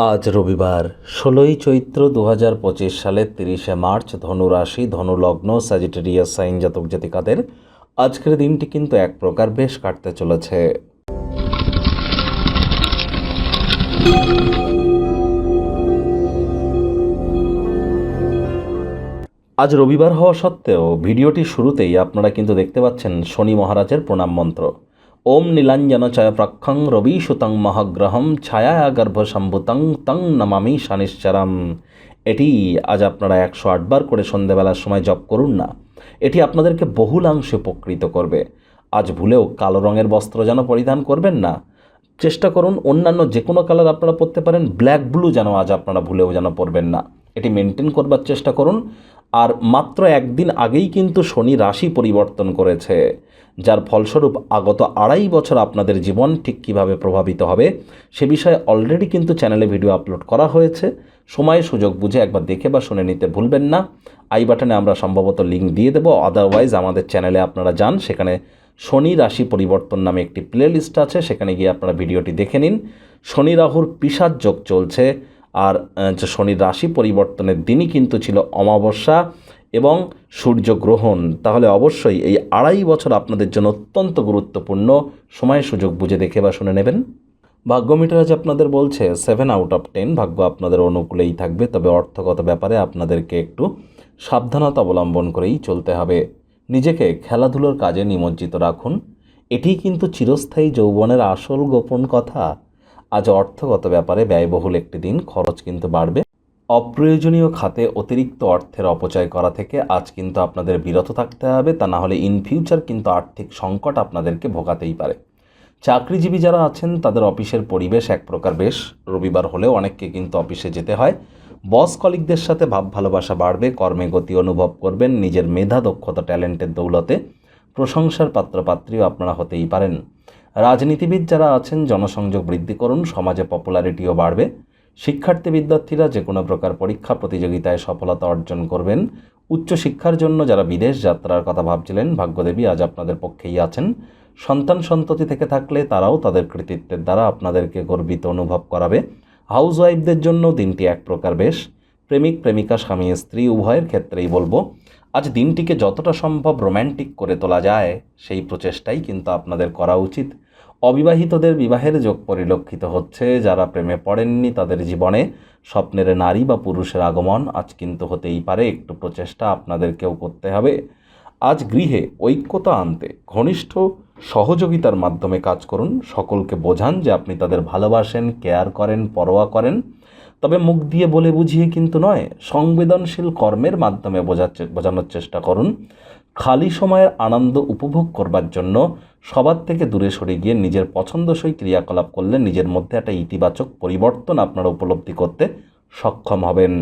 আজ রবিবার ১৬ই চৈত্র ২০২৫ সালের ৩০শে মার্চ, ধনুরাশি, ধনুলগ্ন, স্যাজিটেরিয়াস সাইন জাতক জাতিকাদের আজকের দিনটি কিন্তু এক প্রকার বেশ কাটতে চলেছে। আজ রবিবার হওয়া সত্ত্বেও ভিডিওটি শুরুতেই আপনারা কিন্তু দেখতে পাচ্ছেন শনি মহারাজের প্রণাম মন্ত্র। ওম নীলাঞ্জন চয় প্রক্ষং রবি সুতং মহাগ্রহম ছায়া গর্ভ সম্ভুতং তং নমামি শনিশ্চরম। এটি আজ আপনারা ১০৮ বার করে সন্ধ্যেবেলার সময় জপ করুন না। এটি আপনাদেরকে বহুলাংশে উপকৃত করবে। আজ ভুলেও কালো রঙের বস্ত্র যেন পরিধান করবেন না। চেষ্টা করুন অন্যান্য যে কোনো কালার আপনারা পরতে পারেন, ব্ল্যাক ব্লু যেন আজ আপনারা ভুলেও যেন পরবেন না। এটি মেনটেন করবার চেষ্টা করুন। আর মাত্র একদিন আগেই কিন্তু শনি রাশি পরিবর্তন করেছে, যার ফলস্বরূপ আগত ২.৫ বছর আপনাদের জীবন ঠিক কীভাবে প্রভাবিত হবে সে বিষয়ে অলরেডি কিন্তু চ্যানেলে ভিডিও আপলোড করা হয়েছে। সময় সুযোগ বুঝে একবার দেখে বা শুনে নিতে ভুলবেন না। আই বাটনে আমরা সম্ভবত লিঙ্ক দিয়ে দেবো, আদারওয়াইজ আমাদের চ্যানেলে আপনারা যান, সেখানে শনি রাশি পরিবর্তন নামে একটি প্লে লিস্ট আছে, সেখানে গিয়ে আপনারা ভিডিওটি দেখে নিন। শনি রাহুর পিশাচ যোগ চলছে, আর শনির রাশি পরিবর্তনের দিনই কিন্তু ছিল অমাবস্যা এবং সূর্যগ্রহণ। তাহলে অবশ্যই এই ২.৫ বছর আপনাদের জন্য অত্যন্ত গুরুত্বপূর্ণ। সময় সুযোগ বুঝে দেখে বা শুনে নেবেন। ভাগ্য মিটার আজ আপনাদের বলছে 7 আউট অফ 10, ভাগ্য আপনাদের অনুকূলেই থাকবে। তবে অর্থগত ব্যাপারে আপনাদেরকে একটু সাবধানতা অবলম্বন করেই চলতে হবে। নিজেকে খেলাধুলোর কাজে নিমজ্জিত রাখুন। এটি কিন্তু চিরস্থায়ী যৌবনের আসল গোপন কথা। আজ অর্থগত ব্যাপারে ব্যয়বহুল একটি দিন, খরচ কিন্তু বাড়বে। অপ্রয়োজনীয় খাতে অতিরিক্ত অর্থের অপচয় করা থেকে আজ কিন্তু আপনাদের বিরত থাকতে হবে, তা না হলে ইন ফিউচার কিন্তু আর্থিক সংকট আপনাদেরকে ভোগাতেই পারে। চাকরিজীবী যারা আছেন তাদের অফিসের পরিবেশ এক প্রকার বেশ, রবিবার হলেও অনেককে কিন্তু অফিসে যেতে হয়। বস কলিগদের সাথে ভাব ভালোবাসা বাড়বে, কর্মে গতি অনুভব করবেন। নিজের মেধা, দক্ষতা, ট্যালেন্টের দৌলতে প্রশংসার পাত্রপাত্রীও আপনারা হতেই পারেন। রাজনীতিবিদ যারা আছেন জনসংযোগ বৃদ্ধি করুন, সমাজে পপুলারিটিও বাড়বে। শিক্ষার্থী বিদ্যার্থীরা যে কোনো প্রকার পরীক্ষা প্রতিযোগিতায় সফলতা অর্জন করবেন। উচ্চশিক্ষার জন্য যারা বিদেশ যাত্রার কথা ভাবছিলেন, ভাগ্যদেবী আজ আপনাদের পক্ষেই আছেন। সন্তান সন্ততি থেকে থাকলে তারাও তাদের কৃতিত্বের দ্বারা আপনাদেরকে গর্বিত অনুভব করাবে। হাউসওয়াইফদের জন্য দিনটি এক প্রকার বেশ। প্রেমিক প্রেমিকা, স্বামী স্ত্রী উভয়ের ক্ষেত্রেই বলবো আজ দিনটিকে যতটা সম্ভব রোম্যান্টিক করে তোলা যায় সেই প্রচেষ্টাই কিন্তু আপনাদের করা উচিত। অবিবাহিতদের বিবাহের যোগ পরিলক্ষিত হচ্ছে। যারা প্রেমে পড়েননি তাদের জীবনে স্বপ্নের নারী বা পুরুষের আগমন আজ কিন্তু হতেই পারে। একটু প্রচেষ্টা আপনাদেরকেও করতে হবে। আজ গৃহে ঐক্যতা আনতে ঘনিষ্ঠ সহযোগিতার মাধ্যমে কাজ করুন। সকলকে বোঝান যে আপনি তাদের ভালোবাসেন, কেয়ার করেন, পরোয়া করেন। তবে মুখ দিয়ে বলে বুঝিয়ে কিন্তু নয়, সংবেদনশীল কর্মের মাধ্যমে বোঝানোর চেষ্টা করুন। খালি সময়ের আনন্দ উপভোগ করবার জন্য সবার থেকে দূরে সরে গিয়ে নিজের পছন্দসই ক্রিয়াকলাপ করলে নিজের মধ্যে একটা ইতিবাচক পরিবর্তন আপনারা উপলব্ধি করতে সক্ষম হবেন।